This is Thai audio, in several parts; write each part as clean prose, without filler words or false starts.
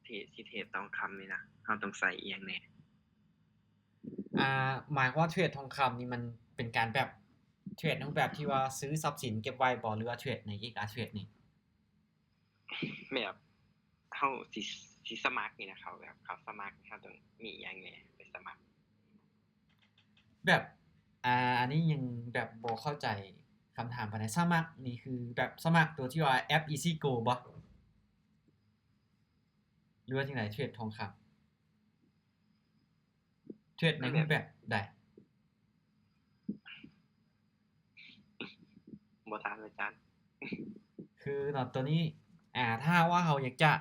ที่เทรดทองคำนี่นะเราต้องใส่อีหยังแหน่หมายความว่าเทรดทองคำนี่มันเป็นการแบบเทรดในรูปแบบที่ว่าซื้อทรัพย์สินเก็บไว้บ่หรือว่าเทรดในอีกเทรดนี่แบบเขาสิสมัครนี่นะเขาแบบเขาสมัครเขาต้องมีอีหยังแหน่ไปสมัครแบบอันนี้ยังแบบบ่เข้าใจคำถามปานใดสมัครนี่คือแบบสมัครตัวที่ว่าแอป Easy Go บ่หรือว่าจังไดเทรดทองคำเทรดในรูปแบบใดบ่ถามอาจารย์คือเนาะตัวนี้ถ้าว่าเราอยากจะ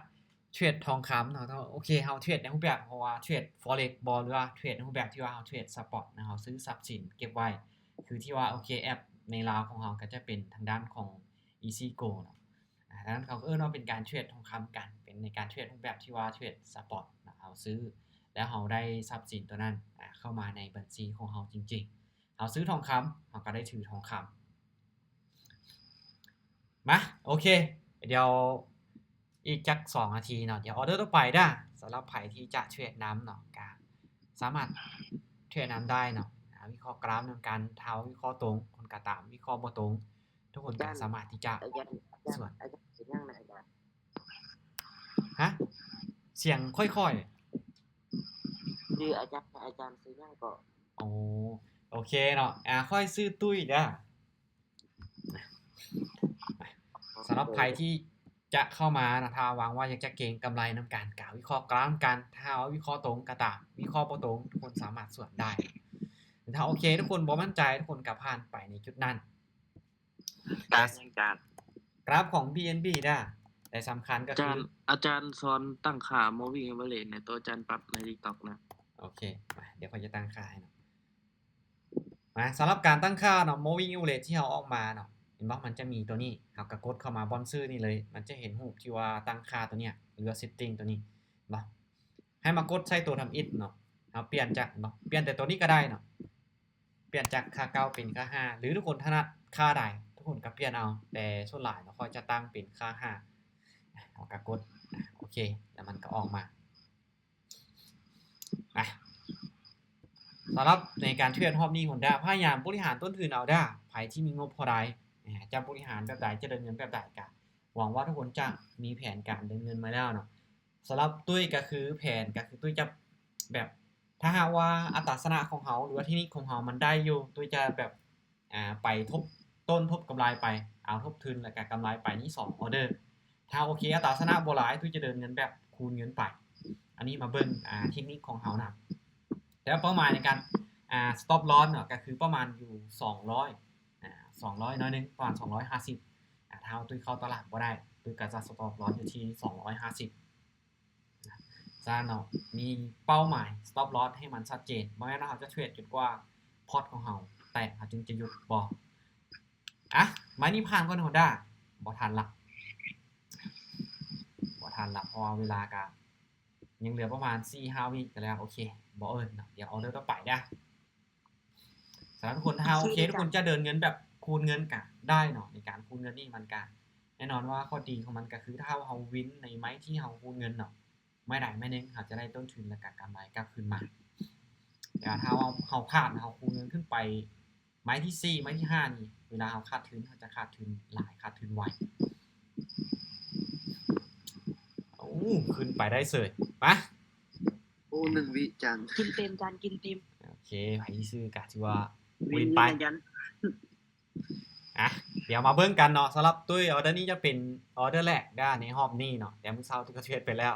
เทรดทองคำเนาะโอเคเราเทรดในรูปแบบเพราะว่าเทรด Forex บ่หรือว่าเทรดในรูปแบบที่ว่าเราเทรดสปอตนะเราซื้อทรัพย์สินเก็บไว้คือที่ว่าโอเคแอปในลาวของเราก็จะเป็นทางด้านของ Easy Go เนาะดังนั้นเขาก็เนาะเป็นการเทรดทองคำกันเป็นในการเทรดรูปแบบที่ว่าเทรดสปอตนะเราซื้อแล้วเราได้ทรัพย์สินตัวนั้นเข้ามาในบัญชีของเราจริงๆเราซื้อทองคำเราก็ได้ถือทองคำมาโอเคเดี๋ยวอีกจัก2นาทีเนาะเดี๋ยวออเดอร์ต่อไปเด้อสำหรับไผที่จะเทรดนำเนาะก็สามารถเทรดนำได้เนาะวิเคราะห์กราฟนำกันถ้าวิเคราะห์ตรงคนก็ตามวิเคราะห์บ่ตรงทุกคนก็สามารถที่จะส่วนเสียงยังไงอาจารย์ฮะเสียงค่อยๆคืออาจารย์ซื้อยังก็โอเคเนาะค่อยซื้อตุ้ยเด้อสำหรับใครที่จะเข้ามานะถ้าหวังว่าอยากจะเก็งกำไรนำการกล่าววิเคราะห์กราฟกันถ้าวิเคราะห์ตรงก็ตามวิเคราะห์บ่ตรงทุกคนสามารถสวนได้ถ้าโอเคทุกคนบ่มั่นใจทุกคนก็ผ่านไปในจุดนั้นกราฟของ BNB เด้อแต่สำคัญก็คืออาจารย์สอนตั้งค่า moving average ในตัวอาจารย์ปรับใน TikTok นะโอเคมาเดี๋ยวข้อยจะตั้งค่าให้เนาะมาสำหรับการตั้งค่าเนาะ moving average ที่เราออกมาเนาะเห็นบ่มันจะมีตัวนี้เราก็กดเข้ามาบนซื้อนี่เลยมันจะเห็นรูปที่ว่าตั้งค่าตัวเนี้ยหรือว่า setting ตัวนี้บ่ให้มากดใส่ตัวทำ it เนาะเปลี่ยนจากบ่เปลี่ยนแต่ตัวนี้ก็ได้เนาะเปลี่ยนจากค่าเก่าเป็นค่า5หรือทุกคนถนัดค่าใดทุกคนก็เปลี่ยนเอาแต่ส่วนหลายเนาะค่อยจะตั้งเป็นค่า5เราก็กดโอเคแล้วมันก็ออกมาสำหรับในการเทรดรอบนี้คนพยายามบริหารต้นทุนเอาได้ไผที่มีงบพอใดจะบริหารแบบใดจะเดินเงินแบบใดก็หวังว่าทุกคนจะมีแผนการเดินเงินมาแล้วเนาะสำหรับตุ้ยก็คือแผนก็คือตุ้ยจะแบบถ้าหากว่าอัตราชนะของเฮาหรือว่าเทคนิคของเฮามันได้อยู่ตุ้ยจะแบบไปทบต้นทบกำไรไปเอาทบทุนแล้วก็กำไรไปนี่2ออเดอร์ถ้าโอเคอัตราชนะบ่หลายตุ้ยจะเดินเงินแบบคูณเงินไปอันนี้มาเบิ่งเทคนิคของเฮานะแล้วเป้าหมายในการstop loss เนาะก็คือประมาณอยู่200 200น้อยนึงประมาณ250ถ้าตุ้ยเข้าตลาดบ่ได้ตุ้ยก็จะ stop loss อยู่ที่250ซะเนาะมีเป้าหมาย stop loss ให้มันชัดเจนบ่แม่นว่าเราจะเทรดจนกว่าพอร์ตของเราแตกจึงจะหยุดบ่ไม้นี้ผ่านก่อนโหด้บ่ทันละเพราะว่าเวลาก็ยังเหลือประมาณ 4-5 วิก็แล้วโอเคบ่เอิ้นเนาะเดี๋ยวออเดอร์ต่อไปเด้อสำหรับทุกคนถ้าโอเคทุกคนจะเดินเงินแบบคูณเงินก็ได้เนาะในการคูณเงินนี่มันก็แน่นอนว่าข้อดีของมันก็คือถ้าเราวินในไม้ที่เราคูณเงินเนาะไม่ใดไม่หนึ่งเราจะได้ต้นทุนและก็กำไรกลับคืนมาแต่ถ้าเราพลาดเราคูณเงินขึ้นไปไม้ที่4ไม้ที่5นี่เวลาเราขาดทุนเราจะขาดทุนหลายขาดทุนไวขึ้นไปได้เสยไป1 วิจังกินเต็มจานกินเต็มโอเคไผที่ซื้อกะที่ว่าวินไปเดี๋ยวมาเบิ่งกันเนาะสำหรับตุ้ยออเดอร์นี้จะเป็นออเดอร์แรกด้านในรอบนี้เนาะเดี๋ยวมื้อเช้าตุ้ยก็เทรดไปแล้ว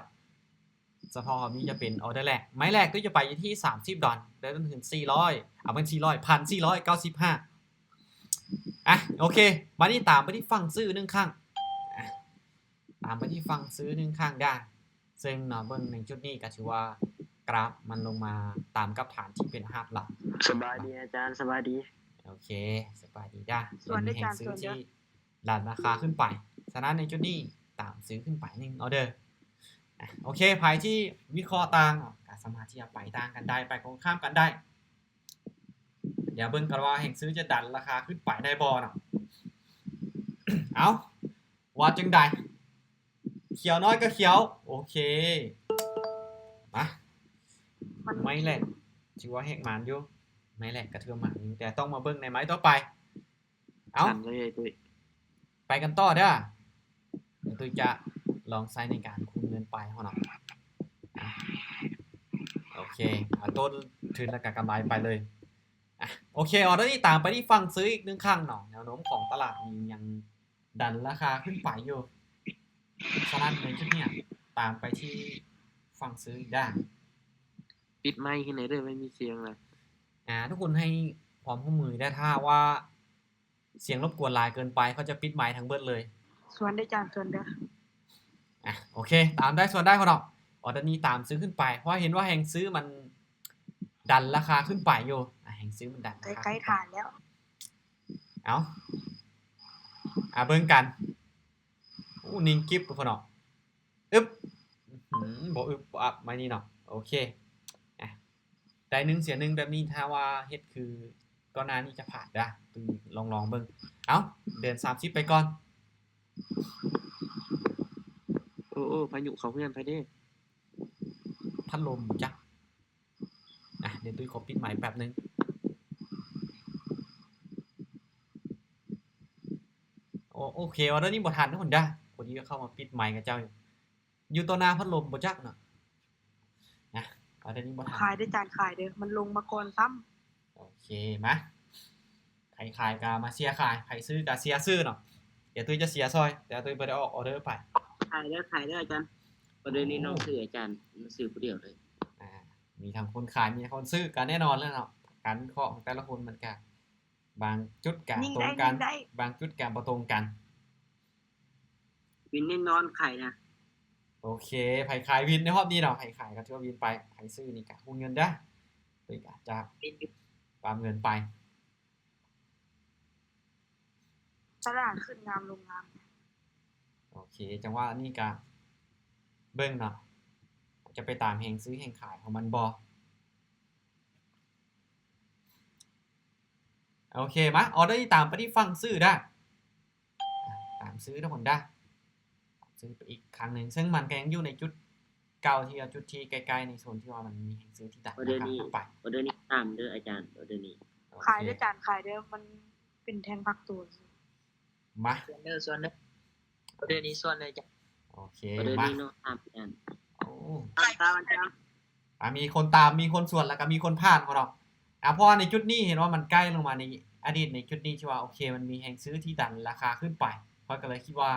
เฉพาะรอบนี้จะเป็นออเดอร์แรกไม้แรกตุ้ยจะไปอยู่ที่$30ได้ต้นทุน400เอาเป็น400 1,495โอเคมานี่ตามไปที่ฝั่งซื้อ1ครั้งตามไปที่ฝั่งซื้อ1ครั้งได้ซึ่งเนาะเบิ่งในจุดนี้ก็ถือว่ากราฟมันลงมาตามกับฐานที่เป็นฮาร์ดหลักสบายดีอาจารย์สบายดีโอเคสบายดีจ้ะส่วนแห่งซื้อที่ดันราคาขึ้นไปฉะนั้นในจุดนี้ตามซื้อขึ้นไป1ออเดอร์โอเคไผที่วิเคราะห์ต่างก็สามารถที่จะไปต่างกันได้ไปตรงข้ามกันได้เดี๋ยวเบิ่งกันว่าแห่งซื้อจะดันราคาขึ้นไปได้บ่เนาะเอาว่าจังได๋ เขียวน้อยก็เขียวโอเคมา มัน ไม้แหลกชื่อว่าแหกหมานอยู่ไม้แหลกกระเทือหมานอยู่แต่ต้องมาเบิ่งในไม้ต่อไปเอา สั่นเลยไอ้ตุ้ย ไปกันต่อเด้อเดี๋ยวตุ้ยจะลองใช้ในการคูณเงินไปเฮาเนาะอ่ะโอเคเอาต้นทุนและกำไรไปเลยอ่ะโอเคออเดอร์นี้ตามไปที่ฝั่งซื้ออีกหนึ่งครั้งเนาะแนวโน้มของตลาดนี้ยังดันราคาขึ้นไปอยู่ฉะนั้นในชุดเนี้ยตามไปที่ฝั่งซื้ออีกได้ ปิดไมค์ขึ้นไหนเด้อไม่มีเสียงเลย ทุกคนให้ความร่วมมือได้ถ้าว่าเสียงรบกวนหลายเกินไปเขาจะปิดไมค์ทั้งเบิดเลย ส่วนได้จานส่วนเด้อ โอเคตามได้ส่วนได้คนเนาะออเดอร์นี้ตามซื้อขึ้นไปเพราะเห็นว่าแห่งซื้อมันดันราคาขึ้นไปอยู่แห่งซื้อมันดันราคา ใกล้ๆฐานแล้ว เอาเบิ่งกันนิ่งกิ๊บทุกคนเนาะอึ๊บบ่อึ๊บบ่อัพไม่นี่เนาะโอเคได้1เสีย1แบบนี้ถ้าว่าเฮ็ดคือก็น่านี่จะผ่านได้ตึงลองเบิ่งเอาเดือน30ไปก่อน โอ้พายุเขาเพื่อนไปเด้ พัดลมจักเดี๋ยวตุ้ยขอปิดไมค์แป๊บนึงโอเคออเดอร์นี้บ่ทันทุกคนได้พอดีก็เข้ามาปิดไมค์กับเจ้าอยู่ต่อหน้าพัดลมบ่จักเนาะออเดอร์นี้บ่ทัน ขายได้จานขายเด้อมันลงมาก่อนซ้ำ โอเคมาใครขายก็มาเสียขายใครซื้อก็เสียซื้อเนาะเดี๋ยวตุ้ยจะเสียซอยแต่ตุ้ยบ่ได้ออกออเดอร์ไป ขายได้อาจารย์ประเด็นนี้น้องซื้ออาจารย์ซื้อผู้เดียวเลย มีทั้งคนขายมีทั้งคนซื้อกันแน่นอนแล้วเนาะการวิเคราะห์ของแต่ละคนมันก็บางจุดก็ตรงกันบางจุดก็บ่ตรงกัน วินแน่นอนไข่นะ โอเคไผขายวินในรอบนี้เนาะไผขายก็ถือว่าวินไปไผซื้อนี่ก็คูณเงินเด้อตุ้ยก็จะปามเงินไป ตลาดขึ้นงามลงงาม โอเคจังว่านี่ก็เบิ่งเนาะจะไปตามแห่งซื้อแห่งขายของมันบ่โอเคมาออเดอร์ที่ตามไปที่ฝั่งซื้อได้ตามซื้อทุกคนได้ซื้อไปอีกครั้งหนึ่งซึ่งมันก็ยังอยู่ในจุดเก่าที่จุดที่ใกล้ๆในโซนที่ว่ามันมีแห่งซื้อที่ดัก ออเดอร์ นะครับ นี้ ขึ้นไป ออเดอร์นี้ตามเด้ออาจารย์ออเดอร์นี้ โอเค ขายได้จานขายเด้อมันเป็นแทงผักตัว มา ส่วนเด้อประเด็นนี้ส่วนเลยจ้ะ โอเค ออเดอร์ มา นี้เนาะตามอาจารย์ โอ้ ตามอาจารย์ มีคนตามมีคนส่วนแล้วก็มีคนผ่านของเราเพราะว่าในจุดนี้เห็นว่ามันใกล้ลงมาในอดีตในจุดนี้ที่ว่าโอเคมันมีแห่งซื้อที่ดันราคาขึ้นไปเพราะก็เลยคิดว่า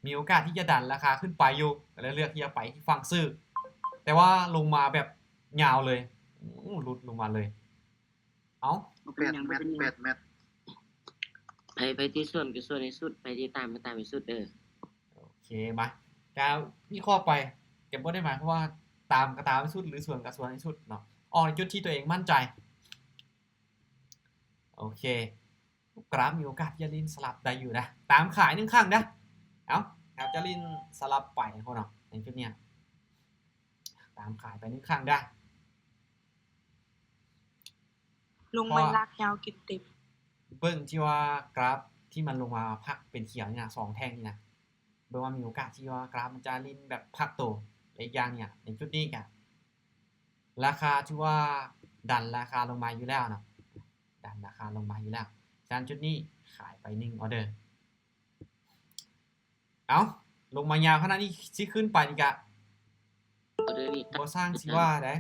มีโอกาสที่จะดันราคาขึ้นไปอยู่ก็เลยเลือกที่จะไปที่ฝั่งซื้อแต่ว่าลงมาแบบยาวเลยหลุดลงมาเลยเอ้า 8 เมตร ไปที่ส่วนก็ส่วนในสุดไปที่ตามในสุดเด้อ โอเคมาการวิเคราะห์ไปเก็บบ่ได้หมายความว่าตามก็ตามให้สุดหรือส่วนก็ส่วนให้สุดเนาะออกในจุดที่ตัวเองมั่นใจโอเคกราฟมีโอกาสจะลินสลับได้อยู่นะตามขาย1ครั้งนะเอาจะลินสลับไปเขาเนาะในจุดเนี้ยตามขายไป1ครั้งได้ ลงมาลากยาวกินเต็ม เบิ่งที่ว่ากราฟที่มันลงมาพักเป็นเขียวนี่นะ2แท่งนี่นะเบิ่งว่ามีโอกาสที่ว่ากราฟมันจะลินแบบพักโตและอีกอย่างเนี่ยในจุดนี้ก็ราคาที่ว่าดันราคาลงมาอยู่แล้วเนาะดันราคาลงมาอยู่แล้วฉะนั้นจุดนี้ขายไป1ออเดอร์ลงมายาวขนาดนี้สิขึ้นไปนี่ก็ ออเดอร์นี้ บ่สร้างสิว่าได้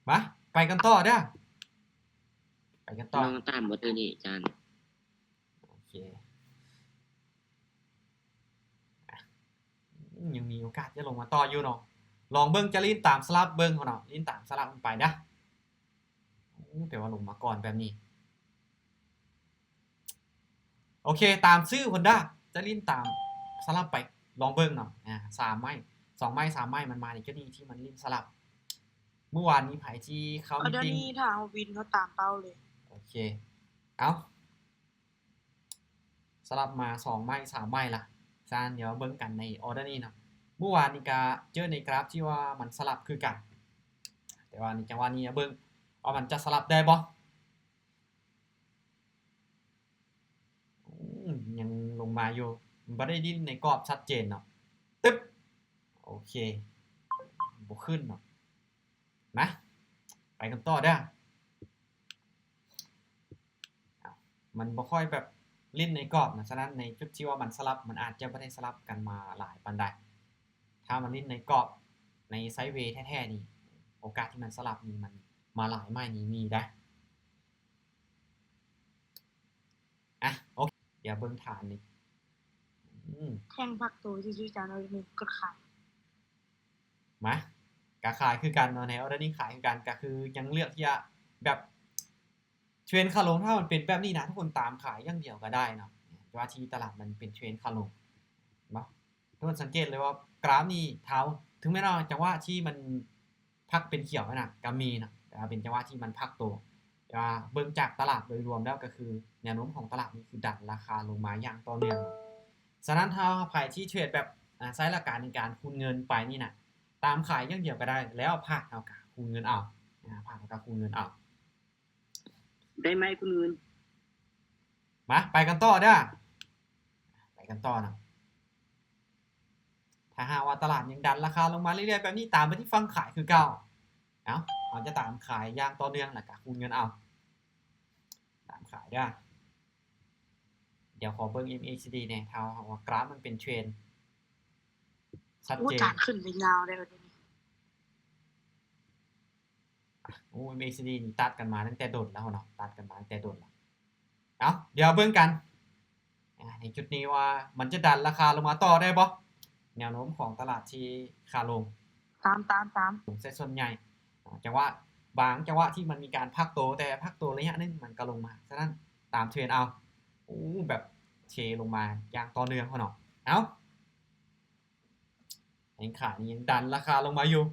มาไปกันต่อเด้อไปกันต่อ น้องตามออเดอร์นี้อาจารย์ โอเคยังมีโอกาสจะลงมาต่ออยู่เนาะลองเบิ่งจะลิ้นตามสลับเบิ่งเขาเนาะลิ้นตามสลับมันไปนะแต่ว่าลงมาก่อนแบบนี้โอเคตามซื้อคนได้จะลิ้นตามสลับไปลองเบิ่งเนาะ3ไม้2ไม้3ไม้มันมาในจุดนี้ที่มันลิ้นสลับเมื่อวานนี้ไผที่เขา เอา มี เดี๋ยว ติ้ง นี้ถ้าเอาวินเขาตามเป้าเลย โอเคสลับมา2ไม้3ไม้ละซานเดี๋ยวเบิ่งกันในออเดอร์นี้เนาะเมื่อวานนี้ก็เจอในกราฟที่ว่ามันสลับคือกันแต่ว่าในจังหวะนี้เบิ่งว่ามันจะสลับได้บ่ยังลงมาอยู่มันบ่ได้ดิ้นในกรอบชัดเจนเนาะตึ๊บ โอเคบ่ขึ้นเนาะมาไปกันต่อเด้อมันบ่ค่อยแบบลิ้นในกรอบนะฉะนั้นในจุดที่ว่ามันสลับมันอาจจะบ่ได้สลับกันมาหลายปานใดถ้ามันลิ้นในกรอบในไซด์เวย์แท้ๆนี่โอกาสที่มันสลับนี่มันมาหลายไม้นี่มีได้โอเคเดี๋ยวเบิ่งฐานนี่แทงพักตัวซื่อๆจานเอาหนึ่งก็ขาย มากะขายคือกันเนาะในออเดอร์นี้ขายคือกันก็คือยังเลือกที่จะแบบเทรนขาลงถ้ามันเป็นแบบนี้นะทุกคนตามขายอย่างเดียวก็ได้เนาะว่าที่ตลาดมันเป็นเทรนขาลงเนาะทุกคนสังเกตเลยว่ากราฟนี่เท้าถึงแม้ว่าจังหวะที่มันพักเป็นเขียวนะก็มีนะแต่เป็นจังหวะที่มันพักตัวแต่ว่าเบิ่งจากตลาดโดยรวมแล้วก็คือแนวโน้มของตลาดนี่คือดันราคาลงมาอย่างต่อเนื่องฉะนั้นถ้าใครที่เทรดแบบใช้หลักการในการคูณเงินไปนี่นะตามขายอย่างเดียวก็ได้แล้วพลาดเอากะคูณเงินเอาพลาดเอากะคูณเงินเอาได้ไหมคุณเงินมาไปกันต่อเด้อไปกันต่อนะถ้าหากว่าตลาดยังดันราคาลงมาเรื่อยๆแบบนี้ตามไปที่ฝั่งขายคือเก่าเอาจะตามขายอย่างต่อเนื่องแล้วกะคูณเงินเอาตามขายเด้อเดี๋ยวขอเบิ่ง MACD เนี่ยถ้าว่ากราฟมันเป็นเทรนชัดเจนจานขึ้นไปยาวได้เลยนี่MACD นี่ตัดกันมาตั้งแต่โดดแล้วเนาะตัดกันมาตั้งแต่โดดแล้วเดี๋ยวเบิ่งกันในจุดนี้ว่ามันจะดันราคาลงมาต่อได้บ่แนวโน้มของตลาดที่ขาลงตามเส้นส่วนใหญ่จังหวะบางจังหวะที่มันมีการพักตัวแต่พักตัวระยะนึงมันก็ลงมาฉะนั้นตามเทรนเอาแบบเทลงมาอย่างต่อเนื่องเนาะแห่งขายนี่ยังดันราคาลงมาอยู่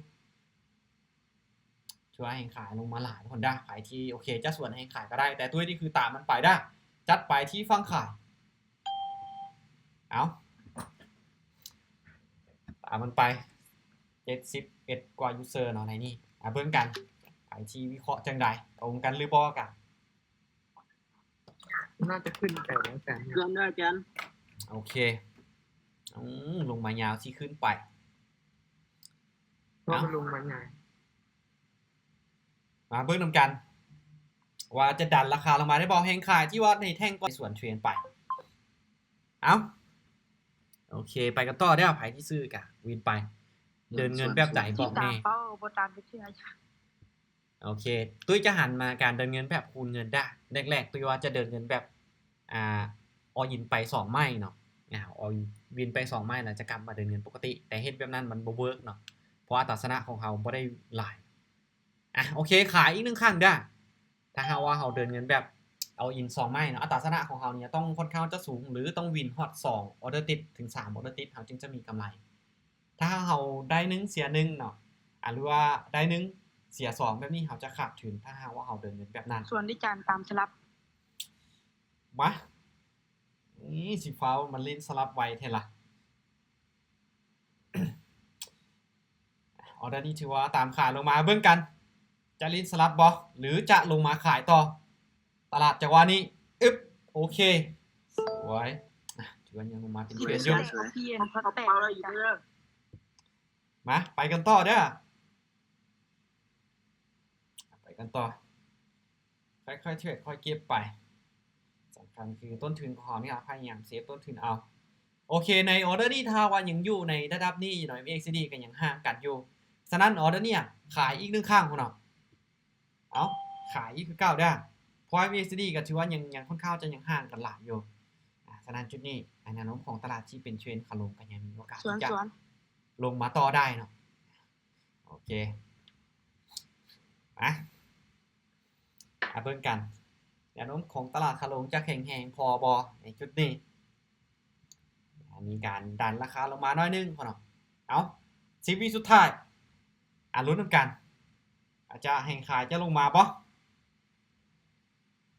ช่วยแห่งขายลงมาหลายคนได้ขายที่โอเคจะส่วนแห่งขายก็ได้แต่ตัวนี้คือตามมันไปได้จัดไปที่ฝั่งขายตามมันไป71กว่ายูเซอร์เนาะในนี้เบิ่งกันขายที่วิเคราะห์จังไดตรงกันหรือบ่กันน่าจะขึ้นไปแล้วกันเกินด้วยอาจารย์โอเคลงมายาวที่ขึ้นไปก็ลงมาไงมาเบิ่งนำกันว่าจะดันราคาลงมาได้บ่แห่งขายที่ว่าในแท่งก็ส่วนเทรนไปโอเคไปกันต่อได้ไผที่ซื้อกะวินไปเดินเงินแบบใดบอกแน่เป้าบ่ตามไปเชื่อจ้ะโอเคตุ้ยจะหันมาการเดินเงินแบบคูณเงินได้แรกๆตุ้ยว่าจะเดินเงินแบบออยินไป2ไม้เนาะออวินไป2ไม้แล้วจะกลับมาเดินเงินปกติแต่เฮ็ดแบบนั้นมันบ่เวิร์กเนาะเพราะอัตราชนะของเขาบ่ได้หลายโอเคขายอีก1ครั้งได้ถ้าหากว่าเราเดินเงินแบบเอาอิน2ไม้เนาะอัตราชนะของเราเนี่ยต้องค่อนข้างจะสูงหรือต้องวินฮอต2ออเดอร์ติดถึง3ออเดอร์ติดเราจึงจะมีกำไรถ้าเราได้1เสีย1เนาะหรือว่าได้1เสีย2แบบนี้เราจะขาดทุนถ้าหากว่าเราเดินเงินแบบนั้นส่วนที่จานตามสลับมานี่สีฟ้ามันเล่นสลับไวแท้ล่ะออเดอร์นี้ถือว่าตามขายลงมาเบิ่งกันจะเล่นสลับบ่หรือจะลงมาขายต่อตลาดจังหวะนี้โอเคสวยถือว่ายังลงมาเป็นเทรนอยู่มาไปกันต่อเด้อไปกันต่อค่อยๆเทรดค่อยเก็บไปสำคัญคือต้นทุนของเราเนี่ยพยายามเซฟต้นทุนเอาโอเคในออเดอร์นี้ถ้าว่ายังอยู่ในระดับนี้หน่อย MACD ก็ยังห่างกันอยู่ฉะนั้นออเดอร์เนี่ยขายอีก1ข้างพุ่นเนาะขายอีกคือเก่าได้เพราะ MACD ก็ถือว่ายังค่อนข้างจะยังห่างกันหลายอยู่ฉะนั้นจุดนี้แนวโน้มของตลาดที่เป็นเทรนด์ขาลงก็ยังมีโอกาสที่จะลงมาต่อได้เนาะโอเคเบิ่งกันแนวโน้มของตลาดขาลงจะแข็งแรงพอบ่ในจุดนี้มีการดันราคาลงมาน้อยนึงพอเนาะ10 วิสุดท้ายลุ้นนำกันอาจจะแห่งขายจะลงมาบ่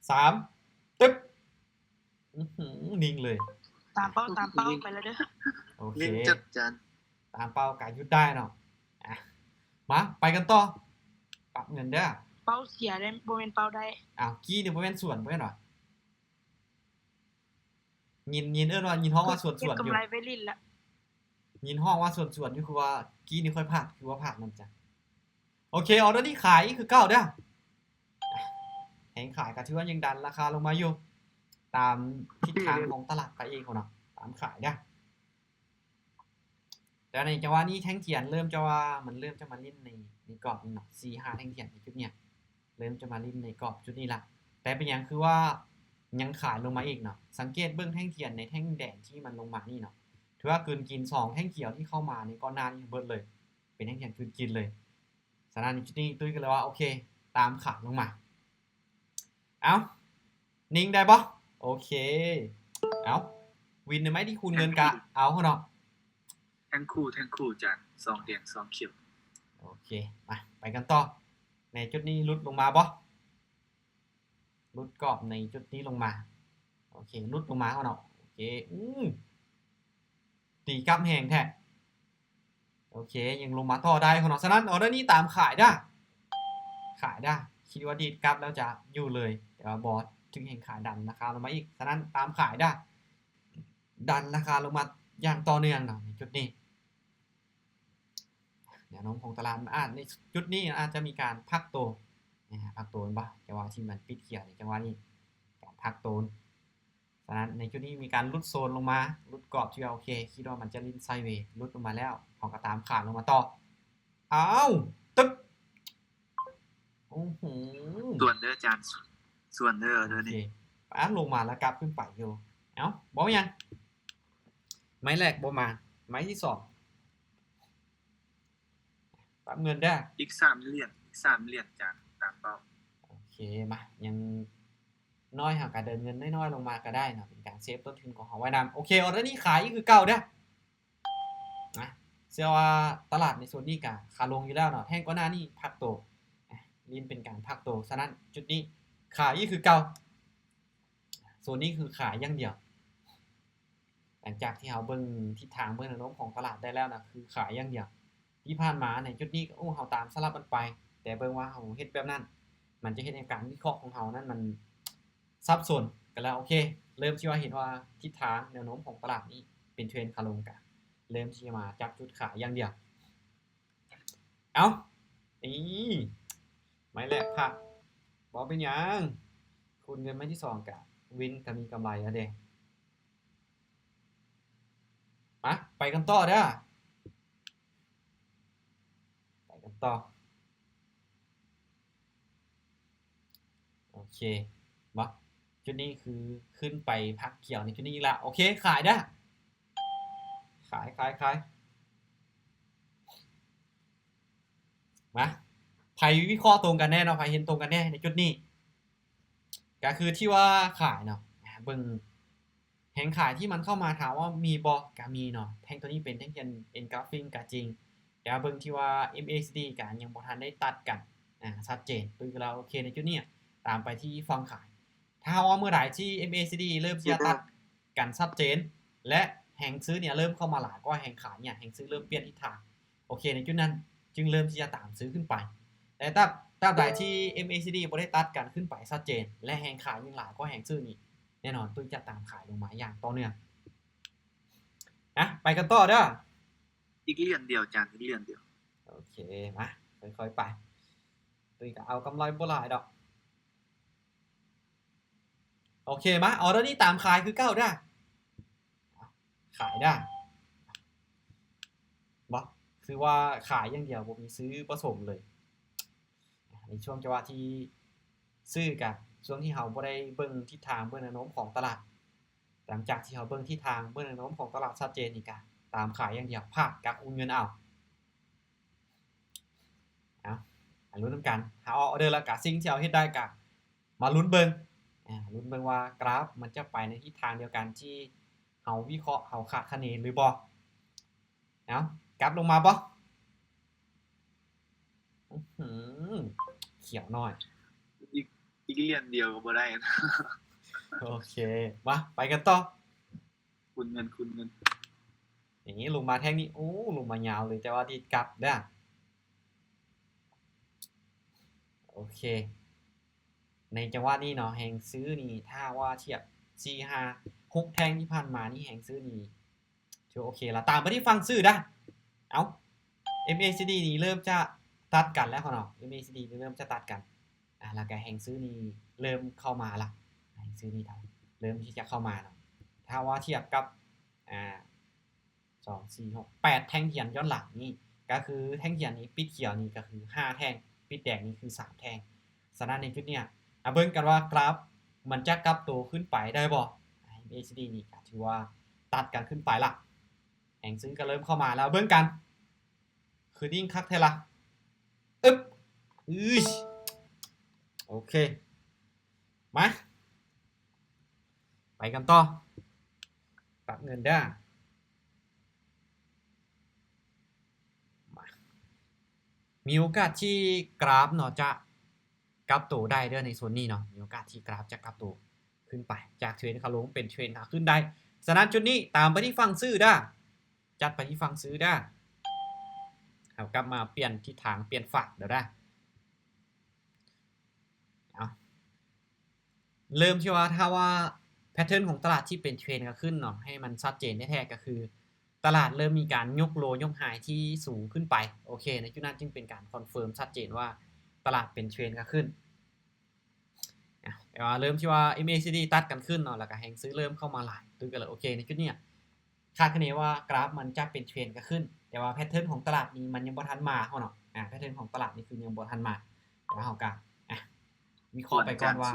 3ตึ๊บนิ่งเลยตามเป้าไปแล้วเด้อโอเคนิ่งจัดจานตามเป้ากะหยุดได้เนาะมาไปกันต่อปรับเงินเด้อเป้าเสียได้บ่แม่นเป้าได้กี้นี่บ่แม่นส่วนบ่แม่นหรอยินว่ายินฮ้องว่าส่วนอยู่กำไรไว้ลิ้นละ ยินห้องว่าส่วนอยู่คือว่ากี้นี่ค่อยพลาดคือว่าพลาดนํจ้ะโอเคออเดอร์ที่ขายคือเก่าเด้อแหงขายก็ถือว่ายังดันราคาลงมาอยู่ตามทิศทางของตลาดไปเองของเนาะตามขายเด้อแต่ในจังหวะนี้แท่งเทียนเริ่มจะว่ามันเริ่มจะมาลิ้นในกรอบนี้เนาะ4-5แท่งเทียนในจุดเนี้ยเริ่มจะมาลิ้นในกรอบจุดนี้ละแต่เป็นหยังคือว่ายังขายลงมาอีกเนาะสังเกตเบิ่งแท่งเทียนในแท่งแดงที่มันลงมานี่เนาะถือว่ากิน2แท่งเขียวที่เข้ามาในก่อนหน้านี้เบิดเลยเป็นแท่งเทียนกินเลยฉะนั้นจุดนี้ตุ้ยก็เลยว่าโอเคตามขาลงมาเอานิ่งได้บ่โอเคเอาวินได้ไหมที่คูณเงินกะเอาเนาะแท่งคู่จาน2เหรียญ2เข็มโอเคมาไปกันต่อในจุดนี้ลุดลงมาบ่ลุดกรอบในจุดนี้ลงมาโอเคลุดลงมาเนาะโอเคตีกลับแหงแท้โอเคยังลงมาต่อได้เนาะฉะนั้นออเดอร์นี้ตามขายได้คิดว่าดีดกลับแล้วจะอยู่เลยแต่ว่าบอสจึงแห่งขายดันราคาลงมาอีกฉะนั้นตามขายได้ดันราคาลงมาอย่างต่อเนื่องเนาะในจุดนี้แนวโน้มของตลาดในจุดนี้อาจจะมีการพักตัวพักตัวบ่จังหวะที่มันปิดเขียวในจังหวะนี้การพักตัวฉะนั้นในจุดนี้มีการลุดโซนลงมาลุดกรอบที่โอเคคิดว่ามันจะลิ้นไซด์เวย์ลุดลงมาแล้วของก็ตามขาดลงมาต่ออ้าวตึ๊บโอ้โหส่วนเด้อจานส่วนเด้อเด้อนี่ลงมาแล้วกลับขึ้นไปอยู่เอ้าบ่ยังไม้แรกบ่มาไม้ที่2ปรับเงินได้อีก3เหรียญจานตามเป้าโอเคมายังน้อยหากการเดินเงินน้อยๆลงมาก็ได้เนาะเป็นการเซฟต้นทุนของเฮาไว้นำโอเคออเดอร์นี้ขายคือเก่าเด้อนะเชื่อว่าตลาดในโซนนี้ก็ขาลงอยู่แล้วเนาะแท่งก่อนหน้านี้พักตัวลิ้นเป็นการพักตัวฉะนั้นจุดนี้ขายคือเก่าโซนนี้คือขายอย่างเดียวหลังจากที่เฮาเบิ่งทิศทางเบิ่งแนวโน้มของตลาดได้แล้วนะคือขายอย่างเดียวที่ผ่านมาในจุดนี้เฮาตามสลับกันไปแต่เบิ่งว่าเฮาเฮ็ดแบบนั้นมันจะเฮ็ดให้การวิเคราะห์ของเฮานั้นมันซับซ้อนกันแล้วโอเคเริ่มที่ว่าเห็นว่าทิศทางแนวโน้มของตลาดนี้เป็นเทรนด์ขาลงกันเริ่มที่จะมาจับจุดขายอย่างเดียวเอานี่ไม่แหละค่ะบ่เป็นหยังคูณเงินไม้ที่2กะวินก็มีกำไรอะเด้มาไปกันต่อเด้อไปกันต่อโอเคมาจุดนี้คือขึ้นไปพักเขียวในจุดนี้ละโอเคขายได้ขายมาไผวิเคราะห์ตรงกันแน่เนาะไผเห็นตรงกันแน่ในจุดนี้ก็คือที่ว่าขายเนาะเบิ่งแหงขายที่มันเข้ามาถามว่ามีบ่ก็มีเนาะแท่งตัวนี้เป็นแท่งเทียน engulfing ก็จริงแต่เบิ่งที่ว่า MACD ก็ยังบ่ทันได้ตัดกันชัดเจนตุ้ยก็แล้วโอเคในจุดนี้ตามไปที่ฝั่งขายถ้าว่าเมื่อไหร่ที่ MACD เริ่มที่จะตัดกันชัดเจนและแหงซื้อเนี่ยเริ่มเข้ามาหลายก็แหงขายเนี่ยแหงซื้อเริ่มเปลี่ยนทิศทางโอเคในจุดนั้นจึงเริ่มที่จะตามซื้อขึ้นไปแต่ตราบใดที่ MACD บ่ได้ตัดกันขึ้นไปชัดเจนและแหงขายยังหลายก็แหงซื้อนี่แน่นอนตุ้ยจะตามขายลงมาอย่างต่อเนื่องไปกันต่อเด้ออีกเหรียญเดียวจานอีกเหรียญเดียวโอเคมาค่อยๆไปตุ้ยก็เอากำไรบ่หลายดอกโอเคมาออเดอร์นี้ตามขายคือเก่าได้ขายได้บ่คือว่าขายอย่างเดียวบ่มีซื้อผสมเลยในช่วงจังหวะที่ซื้อกับช่วงที่เฮาบ่ได้เบิ่งทิศทางเบิ่งแนวโน้มของตลาดหลังจากที่เฮาเบิ่งทิศทางเบิ่งแนวโน้มของตลาดชัดเจนนี่ก็ตามขายอย่างเดียวพลาดกักโอนเงินเอาลุ้นนำกันหาออเดอร์แล้วก็สิ่งที่เฮาเฮ็ดได้ก็มาลุ้นเบิ่งว่ากราฟมันจะไปในทิศทางเดียวกันที่เฮาวิเคราะห์เฮาคาดคะเนหรือบ่กราฟลงมาบ่เขียวหน่อยอีกเหรียญเดียวก็บ่ได้นะโอเคมาไปกันต่อคุณเงินอย่างนี้ลงมาแท่งนี้ลงมายาวเลยแต่ว่าดีดกลับเด้อโอเคในจังหวะนี้เนาะแหงซื้อนี่ถ้าว่าเทียบ4 5 6แท่งที่ผ่านมานี่แหงซื้อนี่ถือ โอเคละตามไปที่ฟังซื้อได้เอา MACD นี่เริ่มจะตัดกันแล้วเนาะ MACD นี่เริ่มจะตัดกันแล้วก็แห่งซื้อนี่เริ่มเข้ามาละแห่งซื้อนี่เริ่มที่จะเข้ามาเนาะถ้าว่าเทียบกับ2 4 6 8แท่งเทียนย้อนหลังนี่ก็คือแท่งเทียนนี้ปิดเขียวนี่ก็คือ5แท่งปิดแดงนี่คือ3แท่งฉะนั้นในจุดเนี้ยเบิ่งกันว่ากราฟมันจะกลับตัวขึ้นไปได้บ่ MACD นี่ก็ถือว่าตัดกันขึ้นไปละแห่งซื้อก็เริ่มเข้ามาแล้วเบิ่งกันคือดิ้งคักแท้ละอึ๊บโอเคมาไปกันต่อปรับเงินได้มีโอกาสที่กราฟเนาะจะกลับตัวได้ด้วยในส่วนนี้เนาะมีโอกาสที่กราฟจะกลับตัวขึ้นไปจากเทรนขาลงเป็นเทรนขาขึ้นได้ฉะนั้นจุดนี้ตามไปที่ฝั่งซื้อได้จัดไปที่ฝั่งซื้อได้เอากลับมาเปลี่ยนทิศทางเปลี่ยนฝั่งเดี๋ยวได้เริ่มที่ว่าถ้าว่าแพทเทิร์นของตลาดที่เป็นเทรนก็ขึ้นเนาะให้มันชัดเจนแท้ๆก็คือตลาดเริ่มมีการยกโลยกไฮที่สูงขึ้นไปโอเคในจุดนั้นจึงเป็นการคอนเฟิร์มชัดเจนว่าตลาดเป็นเทรนก็ขึ้นแต่ว่าเริ่มที่ว่า MACD ตัดกันขึ้นเนาะแล้วก็แฮงซื้อเริ่มเข้ามาหลายตึงกันเลยโอเคในจุดนี้คาดคะเนว่ากราฟมันจะเป็นเทรนก็ขึ้นแต่ว่าแพทเทิร์นของตลาดนี้มันยังบ่ทันมาเฮาเนาะแพทเทิร์นของตลาดนี้คือยังบ่ทันมาแต่ว่าเฮาก็วิเคราะห์ไปก่อนว่า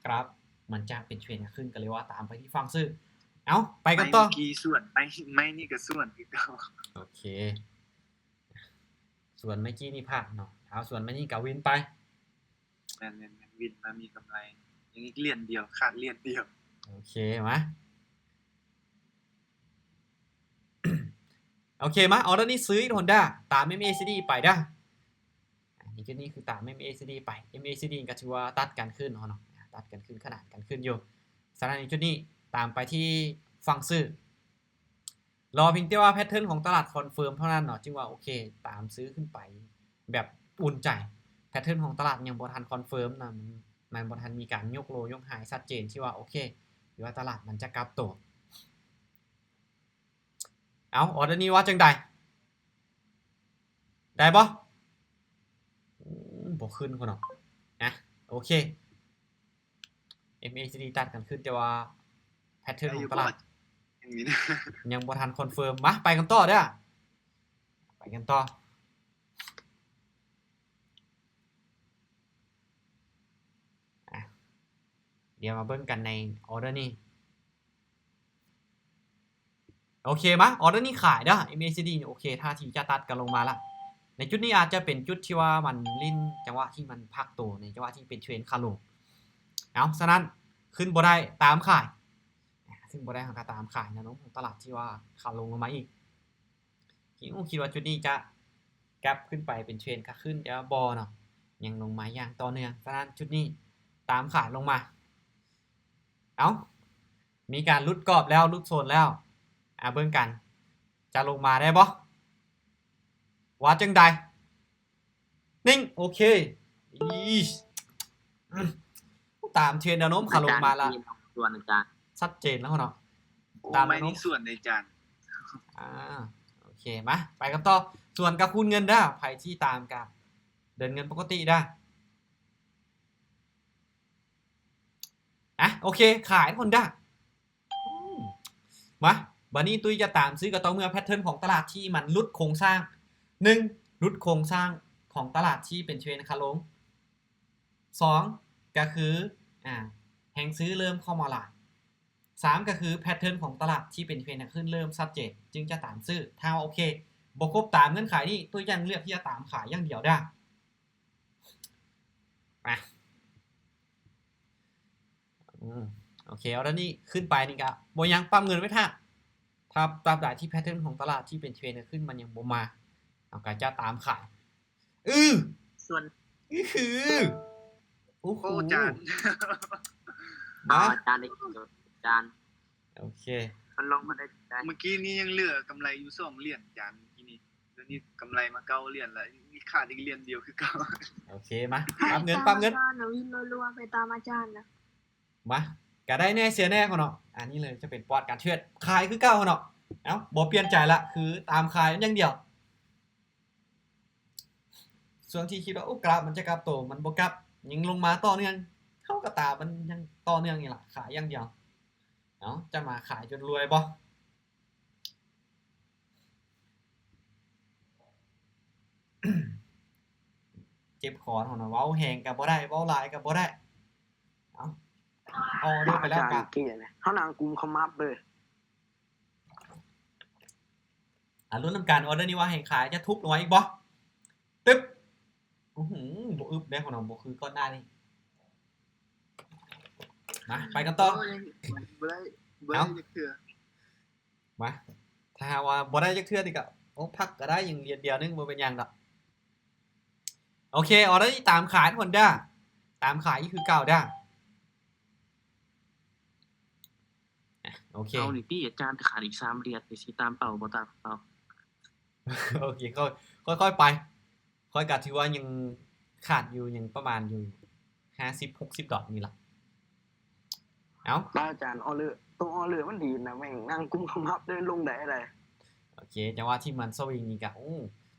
กราฟมันจะเป็นเทรนก็ขึ้นก็เลยว่าตามไปที่ฝั่งซื้อเอาไปกันต่อเมื่อกี้ส่วนไม่นี่ก็ส่วนคือเก่า โอเคส่วนเมื่อกี้นี่พลาดเนาะเอาส่วนเมื่อกี้ก็วินไปแม่นวินมามีกำไรอย่างนี้เหรียญเดียวขาดเหรียญเดียวโอเคมาโอเคมาเอาแล้วนี่ซื้อโฮนด้าตาม MACD ไปได้นี่ก็นี่คือตาม MACD ไป MACD ก็ถือว่าตัดกันขึ้นเนาะตัดกันขึ้นขนาดกันขึ้นอยู่สถานีจุดนี้ตามไปที่ฝั่งซื้อรอเพียงแต่ว่าแพทเทิร์นของตลาดคอนเฟิร์มเท่านั้นเนาะจึงว่าโอเคตามซื้อขึ้นไปแบบอุ่นใจแพทเทิร์นของตลาดยังบ่ทันคอนเฟิร์มนะมันบ่ทันมีการยกโลยกไฮชัดเจนที่ว่าโอเคหรือว่าตลาดมันจะกลับตัวเอาออเดอร์นี้ว่าจังใดได้บ่บ่ขึ้นคนเนาะโอเค MACD ตัดกันขึ้นแต่ว่าแพทเทิร์นของตลาดอย่างนี้นะยังบ่ทันคอนเฟิร์มมาไปกันต่อเด้อไปกันต่อเดี๋ยวมาเบิ่งกันในออเดอร์นี้โอเคมะออเดอร์นี้ขายเด้อ MACD โอเคท่าทีจะตัดกันลงมาละในจุดนี้อาจจะเป็นจุดที่ว่ามันลิ้นจังหวะที่มันพักตัวในจังหวะที่เป็นเทรนขาลงเอาฉะนั้นขึ้นบ่ได้ตามขายขึ้นบ่ได้เฮาก็ตามขายนะน้องตลาดที่ว่าขาลงลงมาอีกคิดว่าจุดนี้จะแกปขึ้นไปเป็นเทรนขาขึ้นแต่ว่าบ่เนาะยังลงมาอย่างต่อเนื่องฉะนั้นจุดนี้ตามขายลงมาเอามีการหลุดกรอบแล้วหลุดโซนแล้วเบิ่งกันจะลงมาได้บ่ว่าจังใดนิ่งโอเคตามเทรนแนวโน้มขาลงมาละส่วนอาจารย์ชัดเจนแล้วเนาะตามแนวโน้มส่วนในจานโอเคมาไปกันต่อส่วนกับคูณเงินได้ไผที่ตามกับเดินเงินปกติได้โอเคขายคนได้มาบัดนี้ตุ้ยจะตามซื้อกับต่อเมื่อแพทเทิร์นของตลาดที่มันหลุดโครงสร้าง1หลุดโครงสร้างของตลาดที่เป็นเทรนขาลง2ก็คือแฮงซื้อเริ่มเข้ามาหลาย3ก็คือแพทเทิร์นของตลาดที่เป็นเทรนขึ้นเริ่มชัดเจนจึงจะตามซื้อถ้าโอเคบ่ครบตามเงื่อนไขนี้ตุ้ยยังเลือกที่จะตามขายอย่างเดียวได้โอเคเอาแล้วนี่ขึ้นไปนี่ก็บ่ยังปั๊มเงินไว้ถ้าตราบใดที่แพทเทิร์นของตลาดที่เป็นเทรนขึ้นมันยังบ่มาเอาก็จะตามขายส่วนโอ้โหจานอาจารย์ได้จานโอเคมันลงมาได้เมื่อกี้นี้ยังเหลือกำไรอยู่2เหรียญจานเมื่อกี้นี้แล้วนี่กำไรมา9เหรียญแล้วนี่ขาดอีกเหรียญเดียวคือเก่าโอเคมาปั๊มเงินหนูวินรัวๆไปตามอาจารย์นะมาก็ได้แน่เสียแน่เขาเนาะอันนี้เลยจะเป็นปอดการเทรดขายคือเก่าเนาะ เอ้าบ่เปลี่ยนใจละคือตามขายอย่างเดียวส่วนที่คิดว่าโอ้กราฟมันจะกลับโตมันบ่กลับยังลงมาต่อเนื่องเฮาก็ตามมันยังต่อเนื่องนี่ล่ะขายอย่างเดียวเอ้าจะมาขายจนรวยบ่ เจ็บคอเฮาน่ะเว้าแฮงก็บ่ได้เว้าหลายก็บ่ได้เอ้าออเดอร์ไปแล้วกะ เกี่ยเนี่ยเฮานางกุมขมับเลย ลุ้นนำการออเดอร์นี้ว่าให้ขายจะทุบลงมาอีกบ่ตึ๊บอื้อหือบ่อึบได้ของน้องบ่คือก่อนหน้านี้มาไปกันต่อ บ่ได้จักเทื่อ มาถ้าหากว่าบ่ได้จักเทื่อนี่ก็โอ้พักก็ได้อย่างเดียวเดียวนึงบ่เป็นหยังดอกโอเคออเดอร์นี้ตามขายทุกคนเด้อตามขายนี่คือเก่าเด้อโอเค เอานี่ติอาจารย์ขาดอีก3เหรียญนี่สิตามเป้าบ่ตามเป้า โอเคค่อยๆไปค่อยก็ถือว่ายังขาดอยู่ยังประมาณอยู่50-60ดอลนี่ล่ะเอ้า ป้าอาจารย์ออเลือตัวออเลือมันดีนะแม่งนางกุมขมับเดินลงได้อะไร โอเคจังหวะที่มันสวิงนี่ก็โอ้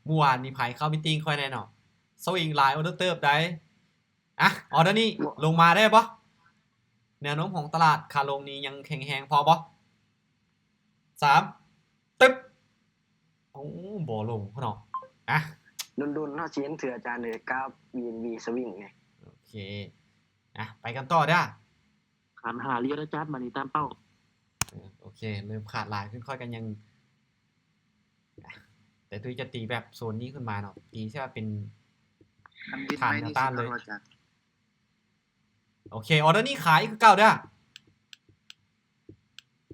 เมื่อวานนี่ไผเข้ามีตติ้งค่อยแน่เนาะสวิงหลายออเดอร์เติบได้อ่ะออเดอร์นี้ลงมาได้บ่แนวโน้มของตลาดขาลงนี้ยังแข็งแรงพอบ่3ตึ๊บโอ้บ่ลงพ่อเนาะอ่ะ โดนๆเฮาสิเห็นเถื่ออาจารย์เลยกราฟ BNB สวิงไง โอเคอ่ะไปกันต่อเด้อ ขาด5เหรียญอาจารย์มานี่ตามเป้า โอเคเริ่มขาดหลายขึ้นค่อยกันยังอ่ะแต่ตุ้ยจะตีแบบโซนนี้ขึ้นมาเนาะตีใช่ป่ะเป็น คันบิด ผ่าน ไม้ แนว นี่ ต้านเลย สิอาจารย์ โอเคออเดอร์นี้ขายคือเก่าเด้อ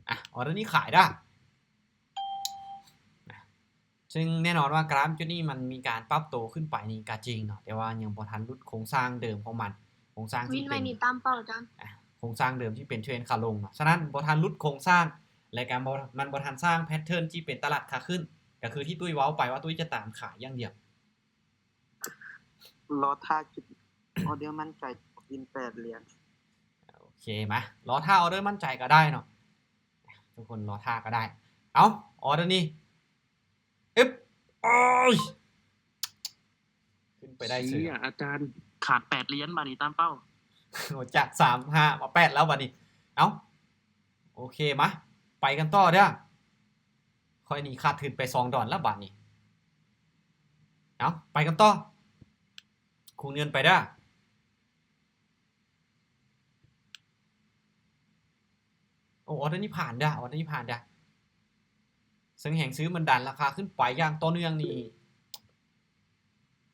อ่ะออเดอร์นี้ขายเด้ออ่ะซึ่งแน่นอนว่ากราฟจุดนี้มันมีการปรับตัวขึ้นไปนี่ก็จริงเนาะแต่ว่ายังบ่ทันรุดโครงสร้างเดิมของมันโครงสร้าง วิ ที่ น เป็ ไว้ น นี่ตามเป้าจัง โครงสร้างเดิมที่เป็นเทรนขาลงเนาะฉะนั้นบ่ทันรุดโครงสร้างและการมันบ่ทันสร้างแพทเทิร์นที่เป็นตลาดขาขึ้นก็คือที่ตุ้ยเว้าไปว่าตุ้ยจะตามขายอย่างเดียว รอท่าจุดออเดอร์มั่นใจบิน8เหรียญ โอเคมารอท่าออเดอร์มั่นใจก็ได้เนาะทุกคนรอท่าก็ได้เอาออเดอร์นี้อึ๊บโอ้ยขึ้นไปได้เฉย อาจารย์ขาด8เหรียญมานี่ตามเป้า จาก3-5มา8แล้วบัดนี้เอาโอเคมาไปกันต่อเด้อค่อยนี่ขาดทุนไป2ดอลแล้วบัดนี้เอาไปกันต่อคูณเงินไปเด้อโอ้ออเดอร์นี้ผ่านเด้อออเดอร์นี้ผ่านเด้อซึ่งแห่งซื้อมันดันราคาขึ้นไปอย่างต่อเนื่องนี่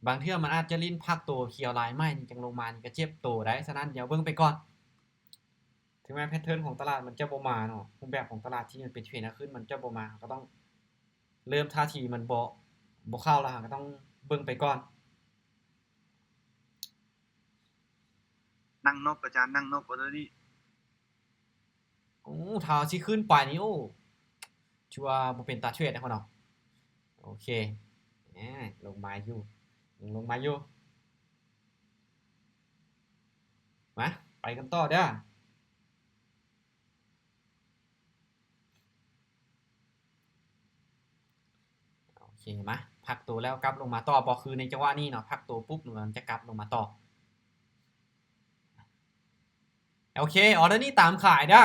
บางเทื่อมันอาจจะลิ้นพักตัวเขียวลายไม้นี่จังลงมานี่ก็เจ็บตัวได้ฉะนั้นเดี๋ยวเบิ่งไปก่อนถึงแม้แพทเทิร์นของตลาดมันจะบ่มาเนาะรูปแบบของตลาดที่มันเป็นเทรนขึ้นมันจะบ่มาก็ต้องเริ่มท่าทีมันบ่เข้าแล้วก็ต้องเบิ่งไปก่อน นั่งนบอาจารย์นั่งนบออเดอร์นี้ โอ้ถ้าสิขึ้นไปนี่โอ้ชัวร์บ่เป็นตาเทรดนะพ่อเนาะโอเคลงมาอยู่มาไปกันต่อเด้อโอเคมาพักตัวแล้วกลับลงมาต่อบ่คือในจังหวะนี้เนาะพักตัวปุ๊บมันจะกลับลงมาต่อโอเคออเดอร์นี้ตามขายเด้อ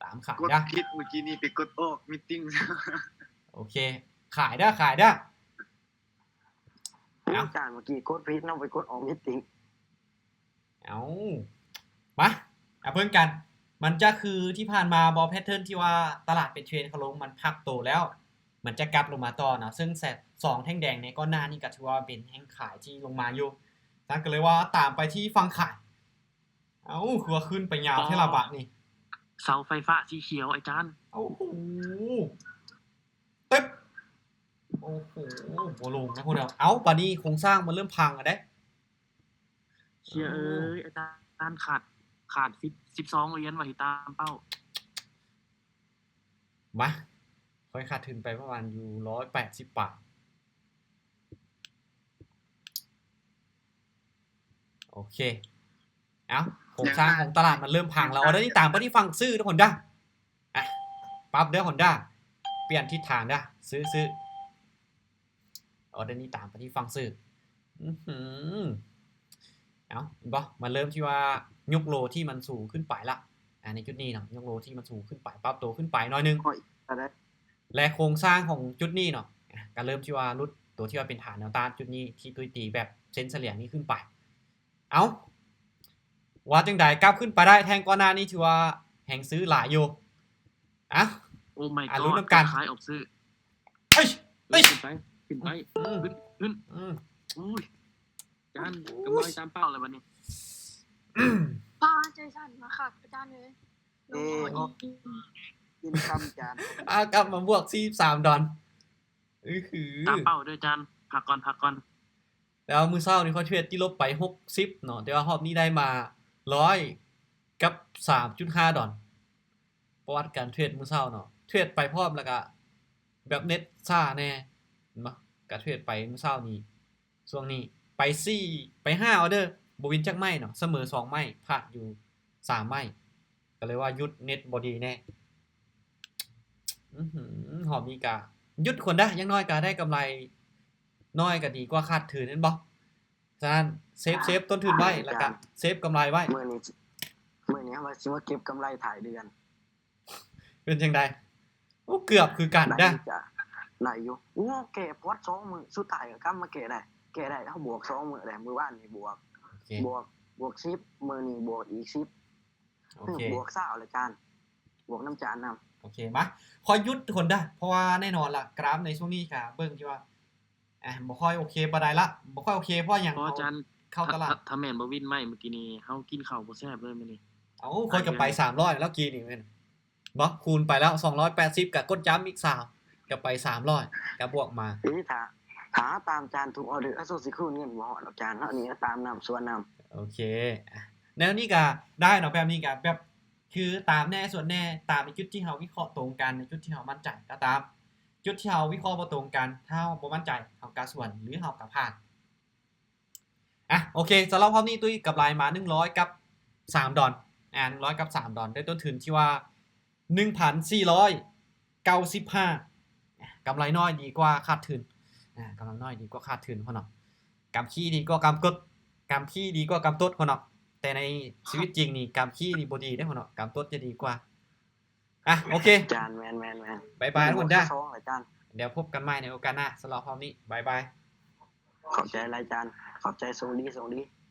ตามขาย กด เด้อ ผิดเมื่อกี้นี่ไปกดออกมีตติ้ง โอเคขายเด้อ อาจารย์เมื่อกี้กดผิดนำไปกดออกมิตติ้ง เอามาเพิ่งกัน มันจะคือที่ผ่านมาบอลแพทเทิร์นที่ว่าตลาดเป็นเทรนเขาลงมันพักโตแล้ว มันจะกลับลงมาต่อนะซึ่งแซด2แท่งแดงในก้อนหน้านี่ก็ถือว่าเป็นแท่งขายที่ลงมาอยู่นั่นก็เลยว่าตามไปที่ฟังขายเอาคือว่าขึ้นไปยาวที่ระบาดนี่ เสาไฟฟ้าสีเขียวอาจารย์ โอ้โหตึ๊บโอ้โหโบลงนะพวกเราเอาบัดนี้โครงสร้างมันเริ่มพังอะเด้ เชียเอ้ยอาจารย์ขาด12เหรียญว่าสิตามเป้า มาค่อยขาดทุนไปประมาณอยู่180 บาทโอเคเอาโครงสร้างของตลาดมันเริ่มพังแล้วออเดอร์นี่ตามไปที่ฟังซื้อทุกคนด้าปั๊บเด้อคนด้า เปลี่ยนทิศทางได้ซื้อออเดอร์นี้ตามไปที่ฟังซื้อเอาเห็นปะมาเริ่มที่ว่ายกโลที่มันสูงขึ้นไปละในจุดนี้เนาะยกโลที่มันสูงขึ้นไปปรับตัวขึ้นไปหน่อยนึง โอ้ยอะไร และโครงสร้างของจุดนี้เนาะก็เริ่มที่ว่ารุดตัวที่ว่าเป็นฐานแนวต้านจุดนี้ที่ตุยตีแบบเส้นเฉลี่ยนี้ขึ้นไปเอาว่าจังใดกลับขึ้นไปได้แทงก่อนหน้านี้ถือว่าแห่งซื้อหลายอยู่อ่ะ โอ้ my ลุ้น god น้ำกัน ขายออกซื้อ เอ้ย ขึ้นไปขึ้น อืม ขึ้น อุ้ยจานกำไรตามเป้าเลยวันนี้ ป้าใจสั่นมาค่ะอาจารย์เลย กินคำจาน กลับมาบวก43 ดอลคือ ตามเป้าด้วยจานพักก่อน แล้วมือเศร้านี่เขาเทรดที่ลบไป60เนาะแต่ว่ารอบนี้ได้มา100กับ 3.5 ดอลประวัติการเทรดมือเศร้าเนาะเทรดไปพร้อมแล้วก็แบบเน็ตซ่าแน่เห็นปะก็เทรดไปมือเศร้านี้ช่วงนี้ไป4ไป5ออเดอร์บ่วินจักไม้เนาะเสมอ2ไม้พลาดอยู่3ไม้ก็เลยว่ายุดเน็ตบ่ดีแน่หอมนี้ก็ยุดคนได้อยังน้อยก็ได้กำไรน้อยก็ดีกว่าขาดทุนนั่นบ่ฉะนั้นเซฟต้นทุนไว้แล้วก็เซฟกำไรไว้ เมื่อนี้ว่าสิมาเก็บกำไรถ่ายเดือน เป็นจังได๋โอ้เกือบคือกัน ได้ นะ จ้ะไหนอยู่โอ้แก่พอด2มื้อสุดท้ายก็กลับมาแก่ได้เฮาบวก2มื้อได้มื้อวานนี่บวก โอเค บวก10มื้อนี้บวกอีก10 โอเค บวก20เลยจานบวกน้ำจานนำ โอเคมาขอยุดคนได้เพราะว่าแน่นอนล่ะกราฟในช่วงนี้ค่ะเบิ่งที่ว่าบ่ค่อยโอเคปานใดละบ่ค่อยโอเคเพราะหยัง เพราะจาน เข้าตลาด ถ้าแม่นบ่วินไม่เมื่อกี้นี้เฮากินข้าวบ่แซ่บเลยมื้อนี้ เอาคนก็ไป300แล้วกี่นี่แม่นบ่คูณไปแล้ว280กับกดจ้ำอีก3ก็ไป300ก็บวกมา ทีนี้ถาตามจานทุกออเดอร์อาโซสิคูณเงินบ่ฮอดหรอกจานเนาะนี่ก็ตามนำส่วนนำ โอเคแนวนี้ก็ได้เนาะแบบนี้ก็แบบคือตามแน่ส่วนแน่ตามในจุดที่เฮาวิเคราะห์ตรงกันในจุดที่เฮามั่นใจก็ตามจุดที่เฮาวิเคราะห์บ่ตรงกันถ้าเฮาบ่มั่นใจเฮาก็ส่วนหรือเฮาก็พลาดโอเคสำหรับรอบนี้ตุ้ยกำไรมา100กับ3ดอล100กับ3ดอลได้ต้นทุนที่ว่า 1,495 กำไรน้อยดีกว่าขาดทุนกำไรน้อยดีกว่าขาดทุนพ่อเนาะกำขี้ดีกว่ากำกดกำขี้ดีกว่ากำตดพ่อเนาะแต่ในชีวิตจริงนี่กำขี้นี่บ่ดีได้พ่อเนาะกำตดจะดีกว่าโอเค จานแมน บ๊ายบายทุกคนจ้า สองเลยจาน เดี๋ยวพบกันใหม่ในโอกาสหน้าสำหรับรอบนี้บ๊ายบาย ขอบใจรายจานขอบใจส่งดี